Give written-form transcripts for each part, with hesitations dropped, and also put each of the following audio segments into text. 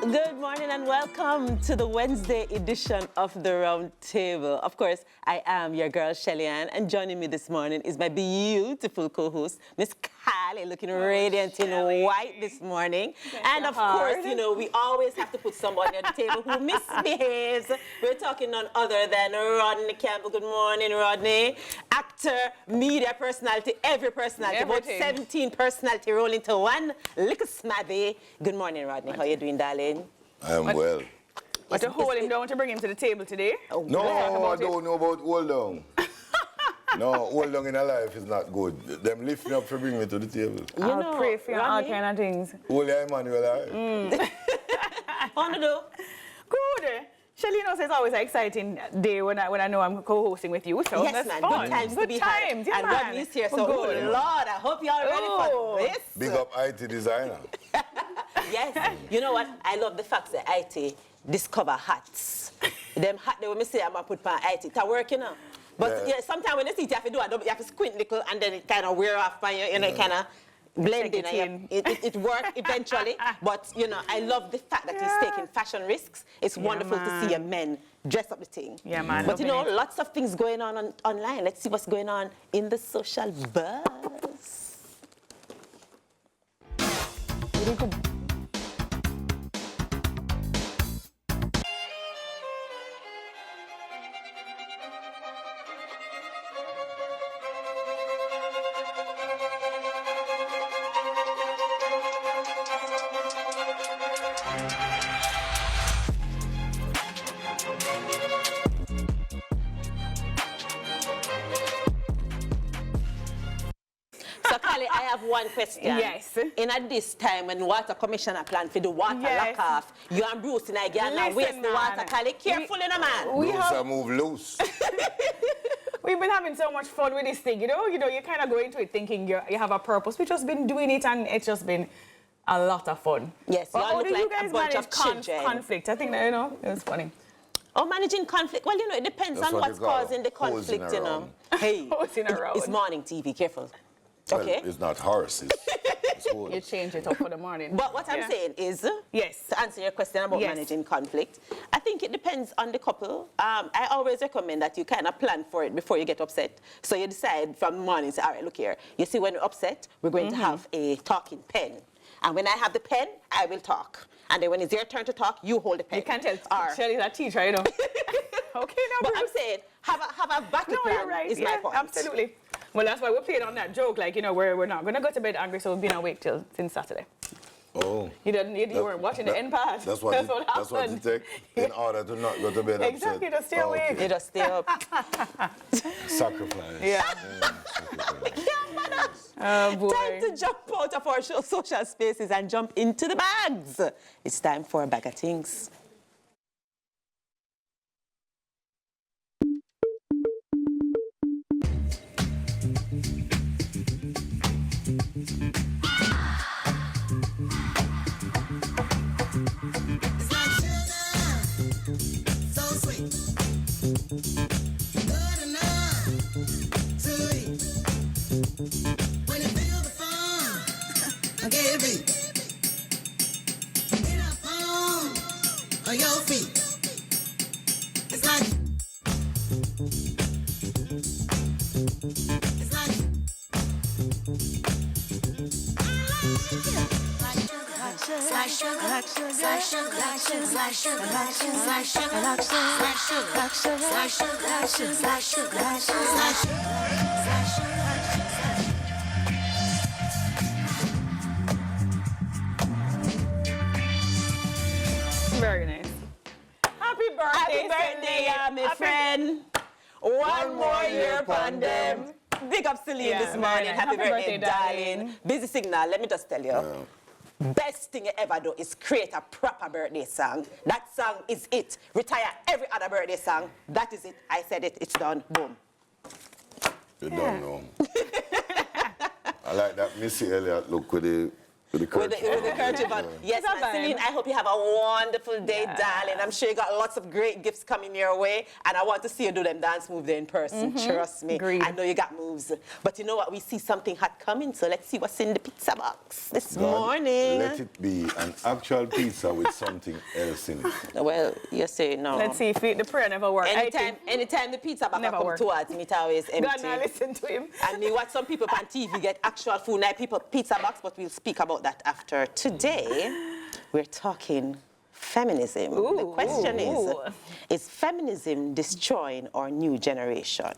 Good morning and welcome to the Wednesday edition of The Round Table. Of course, I am your girl, Shelly-Ann, and joining me this morning is my beautiful co-host, Miss Kylie, looking radiant in white this morning. And of course, you know, we always have to put somebody at the table who misbehaves. We're talking none other than Rodney Campbell. Good morning, Rodney. Actor, media personality, every personality, about 17 personality roll into one little smaddy. Good morning, Rodney. How you doing, darling? I am well. But to hold him down to bring him to the table today? Oh, no, I don't know about hold down. No, hold down in a life is not good. Them lift me up to bring me to the table. I'll pray for you all kind of things. Hold your Emmanuel alive. How do? Good. Shelly, you know, it's always an exciting day when I know I'm co-hosting with you. So yes, that's man. fun. Good times to be times. had. Yeah, and Rodney's here, so good Lord, I hope y'all ready for this. Big up IT designer. Yes. You know what? I love the fact that IT discover hats. Them hat they will me say I'm gonna put on IT. It's working now. But yeah, sometimes when you see it, you have to do it, you have to squint little and then it kind of wear off by you know, it kind of blend in. It works eventually. But you know, I love the fact that he's taking fashion risks. It's wonderful to see a men dress up the thing. Yeah, man. But you know, lots of things going on online. Let's see what's going on in the social buzz. I have one question. Yes. In at this time when water commissioner plan for the water lock off, you and Bruce and I get waste the water, Kali. Careful in a man. Bruce move loose. We've been having so much fun with this thing, you know, you kind of go into it thinking you have a purpose. We've just been doing it and it's just been a lot of fun. Yes, but how do you guys a bunch manage of children. conflict? I think that, you know, it was funny. Oh, managing conflict. Well, you know, it depends on what's causing the conflict, you know. Hey, it's morning TV, careful. Well, okay. It's not horse, it's you change it up for the morning. But what I'm saying is, yes, to answer your question about managing conflict, I think it depends on the couple. I always recommend that you kind of plan for it before you get upset. So you decide from the morning, say, all right, look here. You see, when we're upset, we're going to have a talking pen. And when I have the pen, I will talk. And then when it's your turn to talk, you hold the pen. You can't tell Shelly's a teacher, you know. Okay, now, but I'm saying, have a battle plan is my point. Absolutely. Well, that's why we're playing on that joke, like, you know, we're not going to go to bed angry, so we've been awake since Saturday. Oh. You weren't watching the end part. That's what you take in order to not go to bed upset. Exactly, to stay awake. You just stay up. Sacrifice. Yeah. Oh, boy. Time to jump out of our social spaces and jump into the bags. It's time for a bag of things. Very nice. Happy birthday, my friend. One more year upon them. Big up Celine this morning. Happy birthday, darling. Busy signal, let me just tell you. Best thing you ever do is create a proper birthday song. That song is it. Retire every other birthday song. That is it. I said it. It's done. Boom. You don't know. I like that Missy Elliott look with the With the With the kerchief on. Yes, It's a vibe. Celine, I hope you have a wonderful day, darling. I'm sure you got lots of great gifts coming your way, and I want to see you do them dance moves there in person. Trust me. Agreed. I know you got moves. But you know what? We see something hot coming, so let's see what's in the pizza box this morning. Let it be an actual pizza with something else in it. Well, you say no. Let's see if the prayer never works. Anytime the pizza box Never come work. towards me, it always empty. God, now listen to him. And me watch some people on TV get actual food, now people pizza box, but we'll speak about that after. Today, we're talking feminism. The question is feminism destroying our new generation?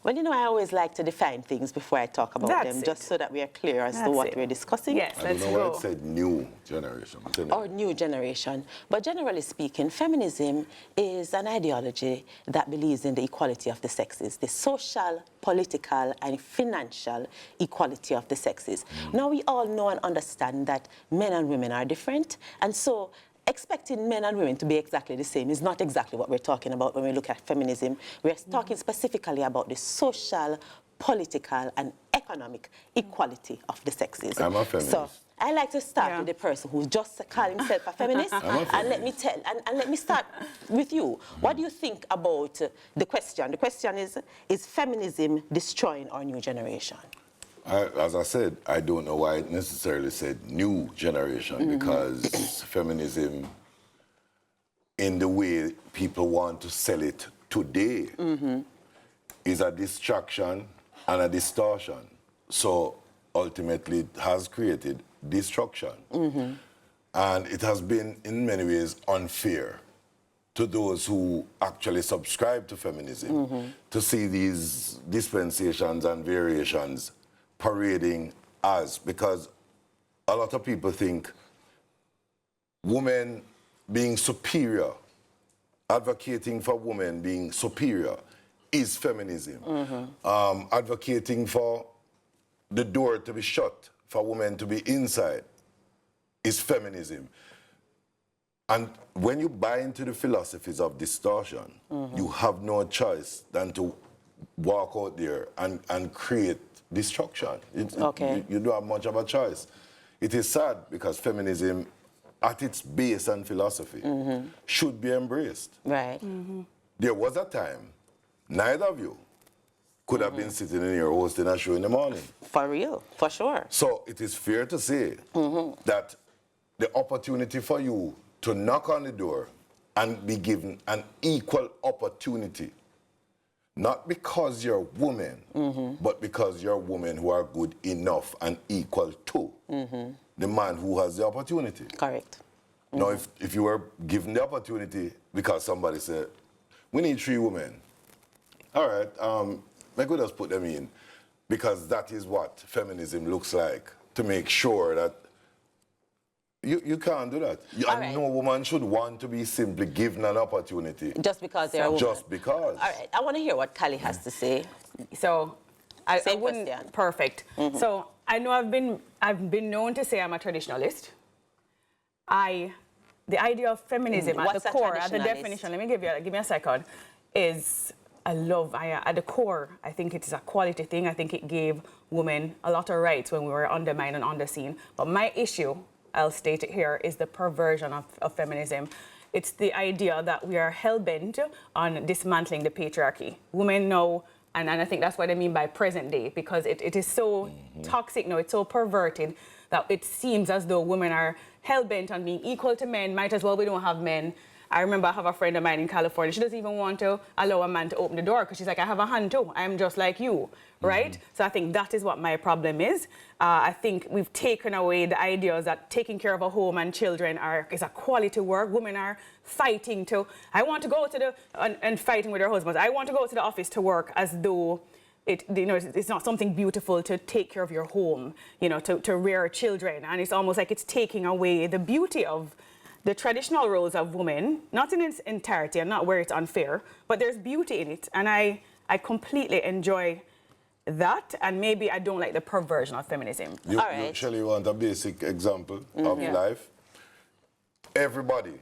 Well, you know, I always like to define things before I talk about them, just so that we are clear as to what we're discussing. Yes, I don't let's know go. why it said new generation. Or new generation. But generally speaking, feminism is an ideology that believes in the equality of the sexes, the social, political, and financial equality of the sexes. Now, we all know and understand that men and women are different, and so expecting men and women to be exactly the same is not exactly what we're talking about when we look at feminism. We're talking specifically about the social, political, and economic equality of the sexes. I'm a feminist. So I like to start with the person who just called himself a feminist. And let me start with you. What do you think about the question? The question is feminism destroying our new generation? As I said, I don't know why it necessarily said new generation, because feminism, in the way people want to sell it today, is a distraction and a distortion. So ultimately, it has created destruction. And it has been, in many ways, unfair to those who actually subscribe to feminism to see these dispensations and variations parading as, because a lot of people think women being superior, advocating for women being superior is feminism. Advocating for the door to be shut, for women to be inside, is feminism. And when you buy into the philosophies of distortion, you have no choice than to walk out there and create destruction. You don't have much of a choice. It is sad because feminism, at its base and philosophy, should be embraced. Right. There was a time, neither of you could have been sitting in here hosting a show in the morning. For real, for sure. So it is fair to say that the opportunity for you to knock on the door and be given an equal opportunity, not because you're a woman, but because you're a woman who are good enough and equal to the man who has the opportunity. Correct. Now, if you were given the opportunity because somebody said, we need 3 women, all right, we could just put them in, because that is what feminism looks like, to make sure that you can't do that. No woman should want to be simply given an opportunity. Just because they're a woman. Just because. All right, I want to hear what Callie has to say. So, I wouldn't. question. Perfect. So I know I've been known to say I'm a traditionalist. The idea of feminism at What's the a core, at the traditionalist? definition. Let me give me a second. Is at the core, I think it is a quality thing. I think it gave women a lot of rights when we were undermined and underseen. But my issue, I'll state it here, is the perversion of feminism. It's the idea that we are hell-bent on dismantling the patriarchy. Women know, and I think that's what I mean by present day, because it is so toxic now, it's so perverted, that it seems as though women are hell-bent on being equal to men. Might as well we don't have men. I remember I have a friend of mine in California. She doesn't even want to allow a man to open the door because she's like, I have a hand too. I'm just like you, right? So I think that is what my problem is. I think we've taken away the ideas that taking care of a home and children is a quality work. Women are fighting to, I want to go to and fighting with their husbands. I want to go to the office to work, as though it's not something beautiful to take care of your home, to rear children. And it's almost like it's taking away the beauty of the traditional roles of women, not in its entirety and not where it's unfair, but there's beauty in it. And I completely enjoy that, and maybe I don't like the perversion of feminism. You actually want a basic example of life? Everybody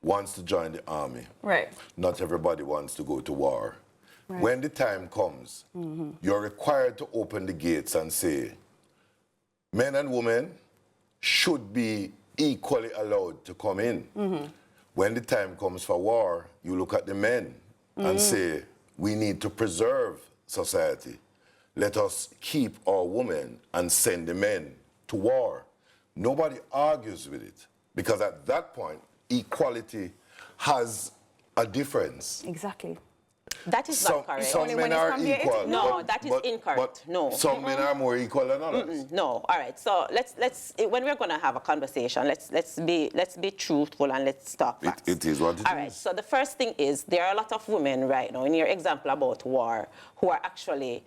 wants to join the army. Right. Not everybody wants to go to war. Right. When the time comes, you're required to open the gates and say, men and women, should be equally allowed to come in. When the time comes for war, you look at the men and say, we need to preserve society. Let us keep our women and send the men to war. Nobody argues with it, because at that point, equality has a difference. Exactly. That is not correct. Some men are equal. No, that is incorrect. No. Some men are more equal than others. No. All right. So let's when we're going to have a conversation, let's be truthful and let's talk facts. It is what it is. All right. So the first thing is, there are a lot of women right now, in your example about war, who are actually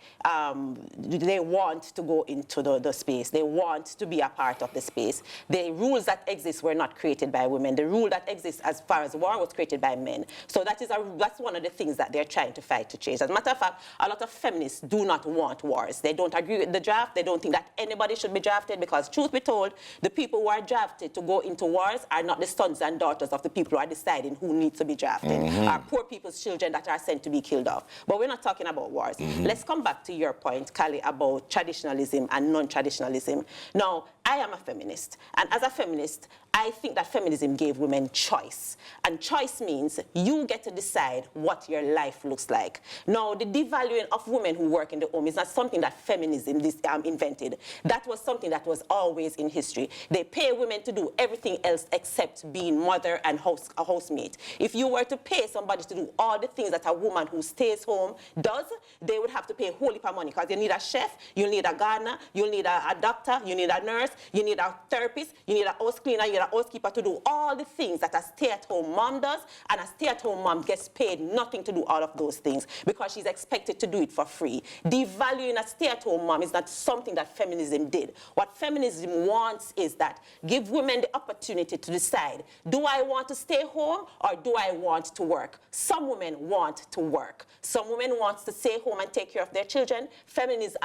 they want to go into the space. They want to be a part of the space. The rules that exist were not created by women. The rule that exists as far as war was created by men. So that's one of the things that they're trying to fight to change. As a matter of fact, a lot of feminists do not want wars. They don't agree with the draft. They don't think that anybody should be drafted, because, truth be told, the people who are drafted to go into wars are not the sons and daughters of the people who are deciding who needs to be drafted. Are poor people's children that are sent to be killed off. But we're not talking about wars. Let's come back to your point, Kali, about traditionalism and non-traditionalism. Now, I am a feminist, and as a feminist, I think that feminism gave women choice. And choice means you get to decide what your life looks like. Now, the devaluing of women who work in the home is not something that feminism invented. That was something that was always in history. They pay women to do everything else except being mother and a housemate. If you were to pay somebody to do all the things that a woman who stays home does, they would have to pay a whole heap of money, because you need a chef, you need a gardener, you need a doctor, you need a nurse, you need a therapist, you need a house cleaner, you need a housekeeper to do all the things that a stay-at-home mom does, and a stay-at-home mom gets paid nothing to do all of those things because she's expected to do it for free. Devaluing a stay-at-home mom is not something that feminism did. What feminism wants is that give women the opportunity to decide, do I want to stay home or do I want to work? Some women want to work. Some women want to stay home and take care of their children. Feminism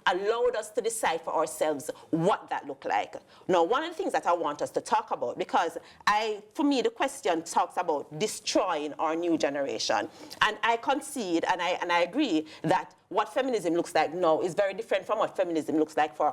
allowed us to decide for ourselves what that looked like. Now, one of the things that I want us to talk about, because for me, the question talks about destroying our new generation. And I concede and I agree that what feminism looks like now is very different from what feminism looks like for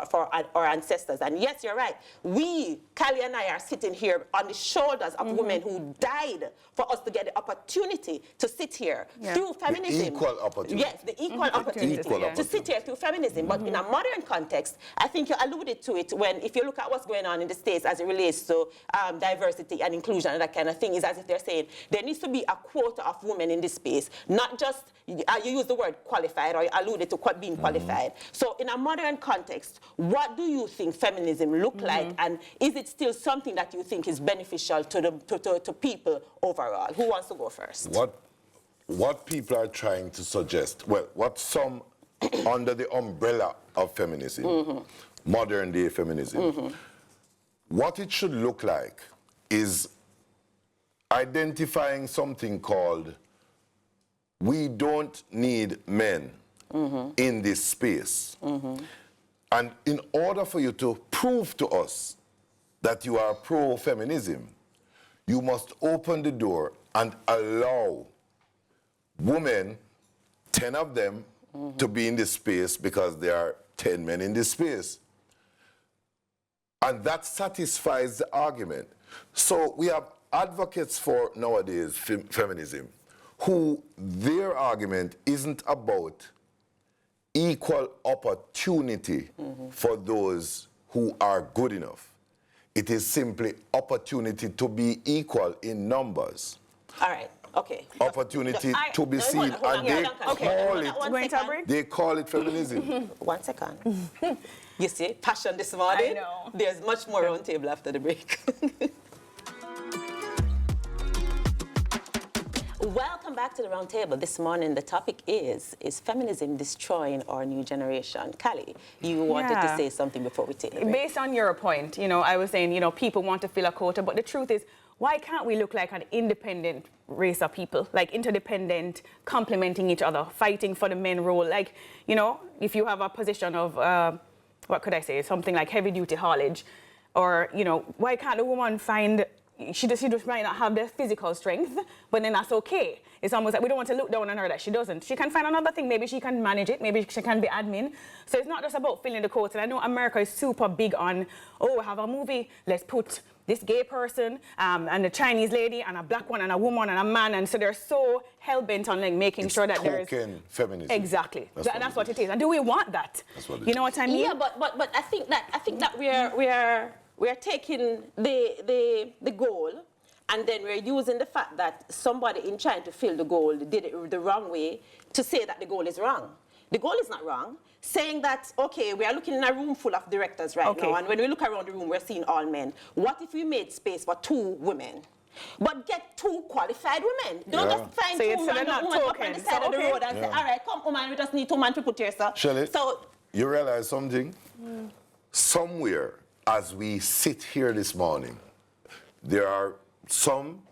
our ancestors. And yes, you're right. We, Kali and I, are sitting here on the shoulders of women who died for us to get the opportunity to sit here through feminism. The equal opportunity. Yes, the equal opportunity to sit here through feminism. But in a modern context, I think you alluded to it when, if you look at what's going on in the States as it relates to diversity and inclusion and that kind of thing, is as if they're saying there needs to be a quota of women in this space, not just, you use the word qualified, or you alluded to being qualified. So in a modern context, what do you think feminism look like, and is it still something that you think is beneficial to people overall? Who wants to go first? What people are trying to suggest, well, what some under the umbrella of feminism, modern day feminism, what it should look like is identifying something called, we don't need men in this space. And in order for you to prove to us that you are pro-feminism, you must open the door and allow women, 10 of them, to be in this space because there are 10 men in this space. And that satisfies the argument. So we have advocates for nowadays feminism who their argument isn't about equal opportunity for those who are good enough. It is simply opportunity to be equal in numbers. All right, okay. Opportunity to be seen, and they call it feminism. 1 second. You see, passion this morning. I know. There's much more round table after the break. Welcome back to the round table. This morning, the topic is feminism destroying our new generation? Kali, you wanted to say something before we take the break. Based on your point, I was saying, people want to fill a quota, but the truth is, why can't we look like an independent race of people, like interdependent, complementing each other, fighting for the men role? Like, if you have a position of, what could I say, something like heavy-duty haulage, or, why can't a woman find she just might not have the physical strength, but then that's okay. It's almost like we don't want to look down on her that she doesn't. She can find another thing. Maybe she can manage it. Maybe she can be admin. So it's not just about filling the quotes. And I know America is super big on, oh, we have a movie, let's put this gay person and a Chinese lady and a black one and a woman and a man. And so they're so hell-bent on like making sure that there is... feminism. Exactly. That's what it is. And do we want that? That's what it is. You know what I mean? Yeah, but I think that we are taking the goal, and then we're using the fact that somebody in trying to fill the goal did it the wrong way to say that the goal is wrong. The goal is not wrong. Saying that, okay, we are looking in a room full of directors right now, and when we look around the room, we're seeing all men. What if we made space for 2 women? But get 2 qualified women. Don't just find 2 random women up on the side of the road and say, all right, come, woman, we just need 2 men to put here, sir. Shelley, so, you realize something? Somewhere, as we sit here this morning, there are some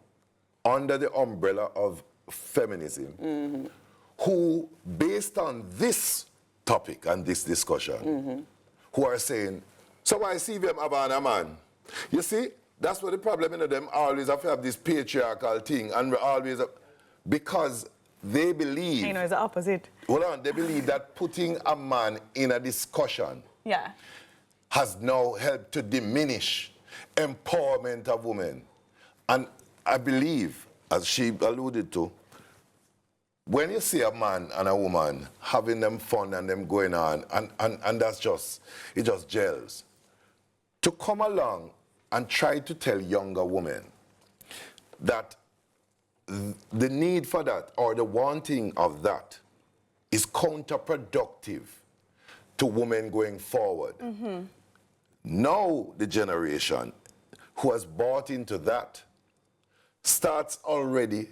under the umbrella of feminism who, based on this topic and this discussion, who are saying, so why CVM have a man? You see, that's what the problem is. Them always have to have this patriarchal thing, and we always, because they believe... You know, it's the opposite. Hold on, they believe that putting a man in a discussion has now helped to diminish empowerment of women. And I believe, as she alluded to, when you see a man and a woman having them fun and them going on, and that's just, it just gels. To come along and try to tell younger women that the need for that or the wanting of that is counterproductive to women going forward. Now the generation who has bought into that starts already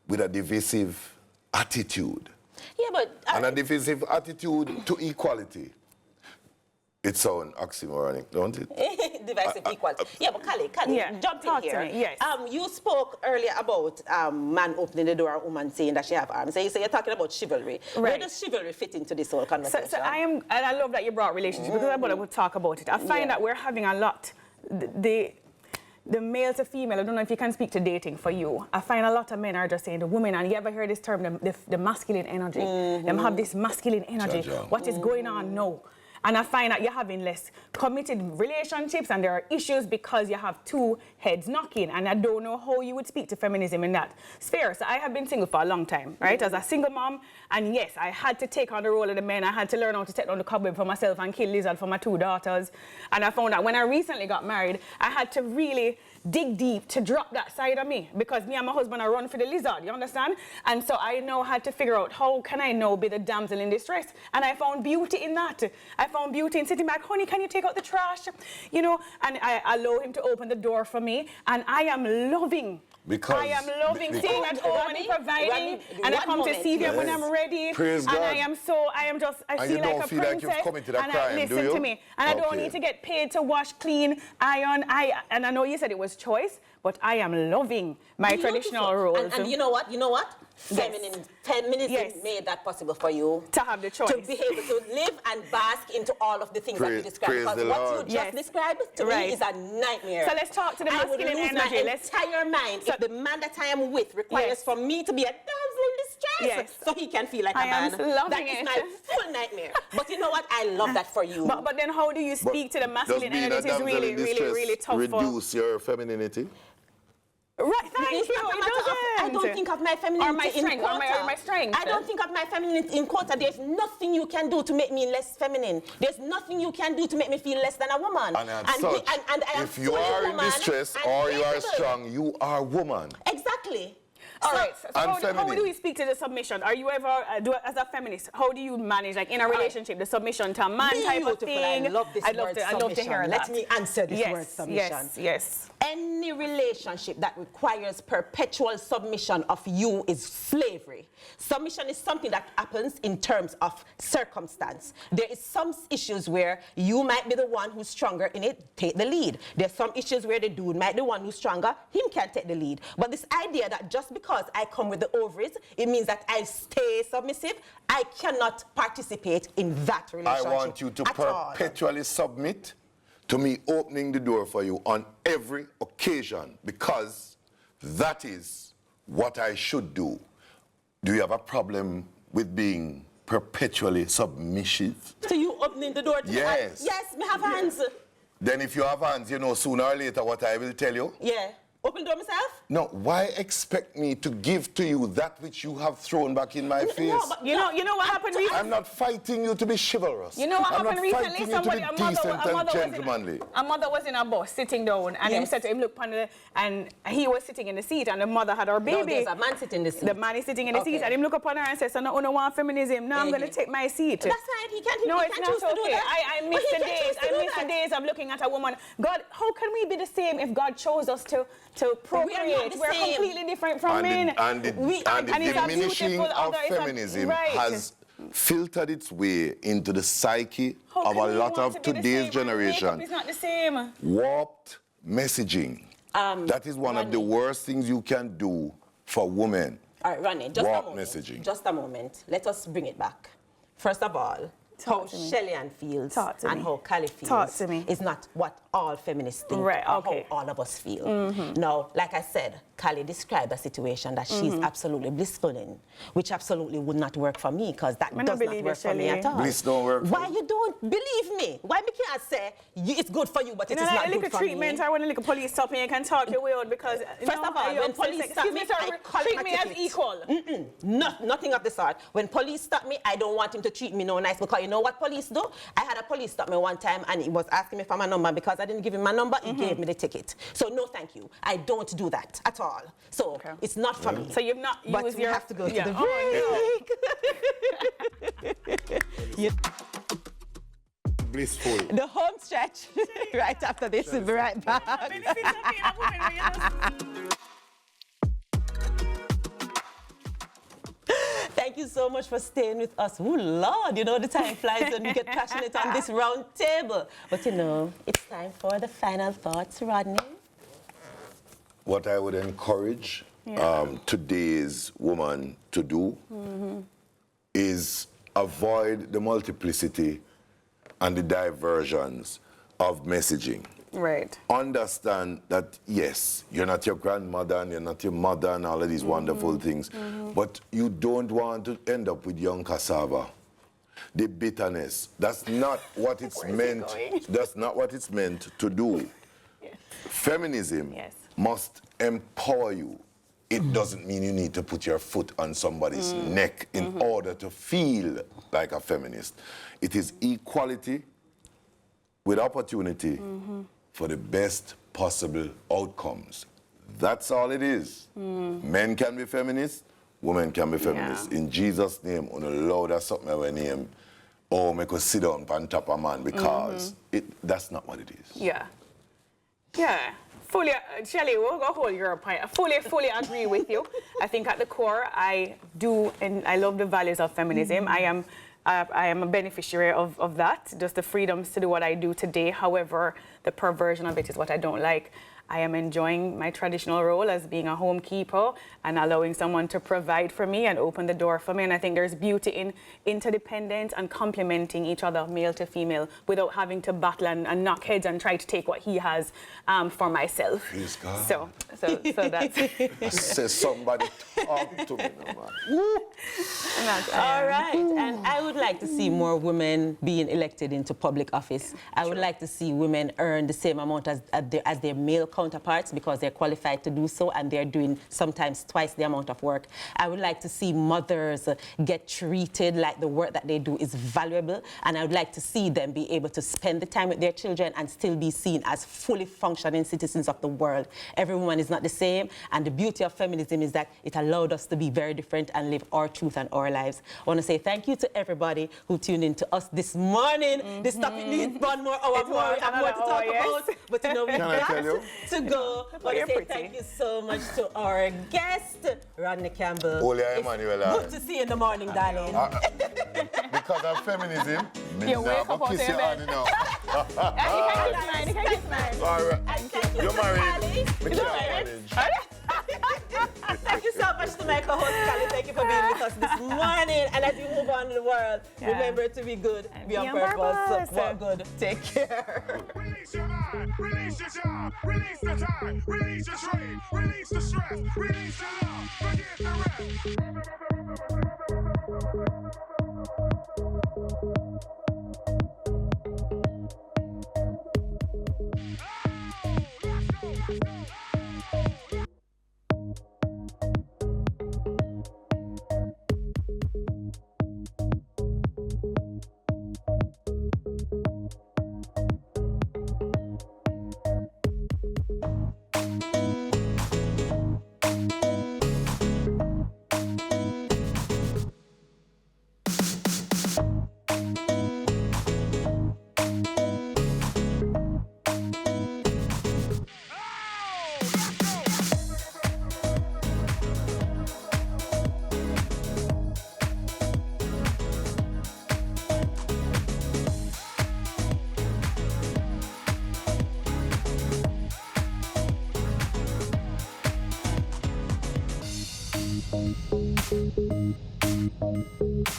with a divisive attitude. yeah, but... And a divisive attitude to equality. It sounds oxymoronic, don't it? Divisive equality. Yeah, but Khali, jump in here. To me, yes. You spoke earlier about man opening the door, a woman saying that she have arms. So you say you're talking about chivalry. Right. Where does chivalry fit into this whole conversation? So and I love that you brought relationships because I would talk about it. I find that we're having a lot, the male to female, I don't know if you can speak to dating for you. I find a lot of men are just saying the woman, and you ever hear this term, the masculine energy. Them have this masculine energy. What is going on now? And I find that you're having less committed relationships and there are issues because you have 2 heads knocking. And I don't know how you would speak to feminism in that sphere. So I have been single for a long time, right? As a single mom. And yes, I had to take on the role of the men. I had to learn how to take down the cobweb for myself and kill lizard for my 2 daughters. And I found that when I recently got married, I had to really dig deep to drop that side of me because me and my husband are run for the lizard, you understand? And so I now had to figure out how can I now be the damsel in distress? And I found beauty in that. I found beauty in sitting back, honey, can you take out the trash? You know, and I allow him to open the door for me. And I am loving. I am loving staying at home and providing, and I come to see them when I'm ready. Praise and God. I feel like a princess. Like you've committed a crime, listen to me. And I don't need to get paid to wash, clean, iron. And I know you said it was choice, but I am loving my traditional roles. And you know what? Feminism made that possible for you. To have the choice. To be able to live and bask into all of the things that you described. Because what you just described to me is a nightmare. So let's talk to the masculine energy. I would lose my entire mind if the man that I am with requires for me to be a damsel in distress so he can feel like a man. That is my full nightmare. But you know what? I love that for you. But then how do you speak to the masculine energy is really, really, really tough. Reduce your femininity? Right, thank you. I don't think of my femininity in quota. Or my strength. I don't think of my femininity in quota. There's nothing you can do to make me less feminine. There's nothing you can do to make me feel less than a woman. And if you are in distress or you are strong, you are woman. Exactly. All right. So how do we speak to the submission? Are you ever, as a feminist, how do you manage, like in a relationship, the submission to a man type of thing? I love this word submission. I'd love to hear that. Let me answer this word submission. Yes. Any relationship that requires perpetual submission of you is slavery. Submission is something that happens in terms of circumstance. There is some issues where you might be the one who's stronger in it, take the lead. There's some issues where the dude might be the one who's stronger, him can take the lead. But this idea that just because I come with the ovaries, it means that I stay submissive, I cannot participate in that relationship. I want you to perpetually submit to me opening the door for you on every occasion, because that is what I should do. Do you have a problem with being perpetually submissive? So you opening the door to Yes. Yes, me have hands. Then if you have hands, you know sooner or later what I will tell you. Yeah. Open the door myself? No, why expect me to give to you that which you have thrown back in my face? No, but you know what happened recently? I'm not fighting you to be chivalrous. You know what I'm happened not recently? fighting you Somebody, to a be mother decent and was gentlemanly. a mother was in a bus sitting down, and him said to him, look, and he was sitting in the seat, and the mother had her baby. No, there's a man sitting in the seat. The man is sitting in the seat, and him look upon her and says, so no, I don't want feminism. No, I'm going to take my seat. That's fine. He can't. No, he it's can't not choose to do okay. that. I miss the days. I miss the days of looking at a woman. God, how can we be the same if God chose us to procreate? We're completely different from men. And the diminishing of feminism has filtered its way into the psyche of a lot of today's generation. Makeup is not the same. Warped messaging. That is one of the worst things you can do for women. All right, Ronnie, just Warped a moment. messaging. Just a moment. Let us bring it back. First of all, how Shelly-Ann feels and how Callie feels is not what all feminists think or how all of us feel. Now, like I said, Callie described a situation that she's absolutely blissful in, which absolutely would not work for me, because that does not work for me at all. Bliss don't work for Why you don't believe me? Why we can't say it's good for you, but it is not good for treatment, me? I want to look at police stop me and can talk your way out, because first of all, when police stop me, I treat me as equal. Nothing of the sort. When police stop me, I don't want him to treat me no nice, because you know what police do? I had a police stop me one time, and he was asking me for my number. Because I didn't give him my number, he gave me the ticket. So no, thank you. I don't do that at all. So it's not for me. So you've not used your... have to go to the break. Blissful. The home stretch right after this. We'll be right back. Thank you so much for staying with us. Oh, Lord, you know the time flies when we get passionate on this round table. But you know, it's time for the final thoughts, Rodney. What I would encourage today's woman to do is avoid the multiplicity and the diversions of messaging. Right. Understand that, yes, you're not your grandmother and you're not your mother and all of these wonderful things, but you don't want to end up with young cassava. The bitterness, that's not what it's meant. That's not what it's meant to do. Yes. Feminism must empower you. It doesn't mean you need to put your foot on somebody's neck in order to feel like a feminist. It is equality with opportunity for the best possible outcomes. That's all it is. Men can be feminists, women can be feminists. In Jesus' name, on a loud or something our name, or make us sit down on top of a man, because that's not what it is. Yeah. Fully, Shelly, we'll go hold your point. I fully agree with you. I think at the core, I do, and I love the values of feminism. I am a beneficiary of that, just the freedoms to do what I do today. However, the perversion of it is what I don't like. I am enjoying my traditional role as being a homekeeper and allowing someone to provide for me and open the door for me. And I think there's beauty in interdependence and complementing each other, male to female, without having to battle and knock heads and try to take what he has for myself. Praise God. So that's... Says somebody talk to me now, man. All right, and I would like to see more women being elected into public office. I would like to see women earn the same amount as their male counterparts, because they're qualified to do so, and they're doing sometimes twice the amount of work. I would like to see mothers get treated like the work that they do is valuable, and I would like to see them be able to spend the time with their children and still be seen as fully functioning citizens of the world. Every woman is not the same, and the beauty of feminism is that it allowed us to be very different and live our truth and our lives. I want to say thank you to everybody who tuned in to us this morning. This topic needs one more hour more. We have more to talk about, but you know, we got to go. I want to say thank you so much to our guest, Rodney Campbell. Good to see you in the morning, darling. Because of feminism, you wake up out of your bed. You can kiss mine. All right. You're married. Thank you so much. much to my co-host, Callie. Thank you for being with us this morning. And as you move on in the world, remember to be good, be on purpose. Walk good. Take care. Release your mind, release your job, release the time, release your trade, release the stress, release your love, forget the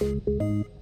let's go.